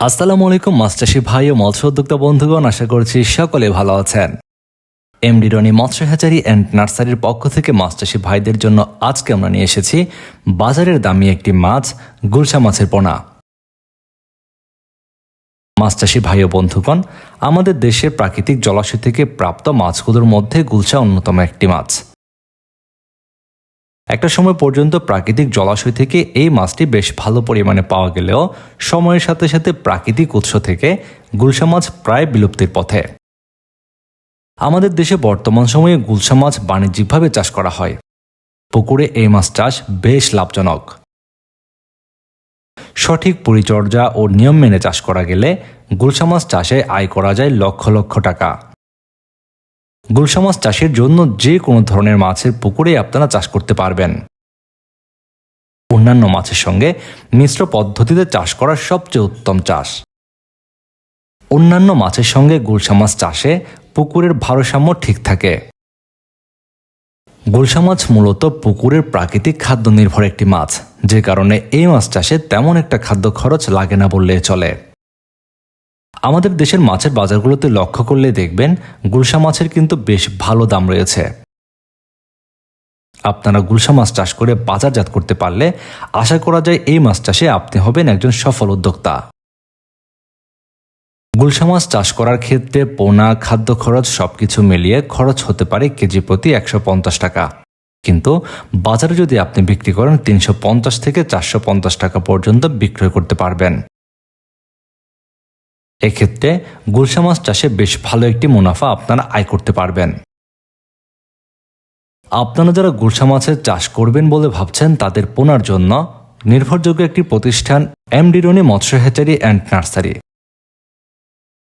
আসসালামু আলাইকুম মাছ চাষী ভাই ও মৎস্য উদ্যোক্তা বন্ধুগণ, আশা করছি সকলে ভালো আছেন। এমডি রনি মৎস্য হ্যাচারি অ্যান্ড নার্সারির পক্ষ থেকে মাছ চাষী ভাইদের জন্য আজকে আমরা নিয়ে এসেছি বাজারের দামি একটি মাছ, গুলশা মাছের পোনা। মাছ চাষী ভাই ও বন্ধুগণ, আমাদের দেশের প্রাকৃতিক জলাশয় থেকে প্রাপ্ত মাছগুলোর মধ্যে গুলশা অন্যতম একটি মাছ। একটা সময় পর্যন্ত প্রাকৃতিক জলাশয় থেকে এই মাছটি বেশ ভালো পরিমাণে পাওয়া গেলেও সময়ের সাথে সাথে প্রাকৃতিক উৎস থেকে গুলশা মাছ প্রায় বিলুপ্তির পথে। আমাদের দেশে বর্তমান সময়ে গুলশা মাছ বাণিজ্যিকভাবে চাষ করা হয়। পুকুরে এই মাছ চাষ বেশ লাভজনক। সঠিক পরিচর্যা ও নিয়ম মেনে চাষ করা গেলে গুলশা মাছ চাষে আয় করা যায় লক্ষ লক্ষ টাকা। গুলশা মাছ চাষের জন্য যে কোনো ধরনের মাছের পুকুরে আপনারা চাষ করতে পারবেন। অন্যান্য মাছের সঙ্গে মিশ্র পদ্ধতিতে চাষ করা সবচেয়ে উত্তম চাষ। অন্যান্য মাছের সঙ্গে গুলশা মাছ চাষে পুকুরের ভারসাম্য ঠিক থাকে। গুলশা মাছ মূলত পুকুরের প্রাকৃতিক খাদ্য নির্ভর একটি মাছ, যে কারণে এই মাছ চাষে তেমন একটা খাদ্য খরচ লাগে না বললে চলে। আমাদের দেশের মাছের বাজারগুলোতে লক্ষ্য করলে দেখবেন গুলশা মাছের কিন্তু বেশ ভালো দাম রয়েছে। আপনারা গুলশা মাছ চাষ করে বাজারজাত করতে পারলে আশা করা যায় এই মাছ চাষে আপনি হবেন একজন সফল উদ্যোক্তা। গুলশা মাছ চাষ করার ক্ষেত্রে পোনা, খাদ্য খরচ সবকিছু মিলিয়ে খরচ হতে পারে কেজি প্রতি 150 টাকা, কিন্তু বাজারে যদি আপনি বিক্রি করেন 350 থেকে 450 টাকা পর্যন্ত বিক্রয় করতে পারবেন। এক্ষেত্রে গুলশা মাছ চাষে বেশ ভালো একটি মুনাফা আপনারা আয় করতে পারবেন। আপনারা যারা গুলশা মাছের চাষ করবেন বলে ভাবছেন, তাদের পোনার জন্য নির্ভরযোগ্য একটি প্রতিষ্ঠান এমডি রনি মৎস্য হ্যাচারি অ্যান্ড নার্সারি।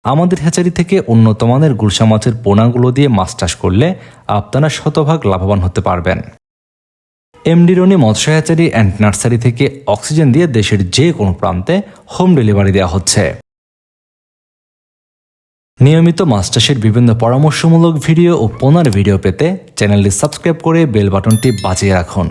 আমাদের হ্যাচারি থেকে উন্নত মানের গুলশা মাছের পোনাগুলো দিয়ে মাছ চাষ করলে আপনারা শতভাগ লাভবান হতে পারবেন। এমডি রনি মৎস্য হ্যাচারি অ্যান্ড নার্সারি থেকে অক্সিজেন দিয়ে দেশের যে কোনো প্রান্তে হোম ডেলিভারি দেওয়া হচ্ছে। নিয়মিত মাছ চাষের বিভিন্ন পরামর্শমূলক ভিডিও ও পোনার ভিডিও পেতে চ্যানেলটি সাবস্ক্রাইব করে বেল বাটনটি বাজিয়ে রাখুন।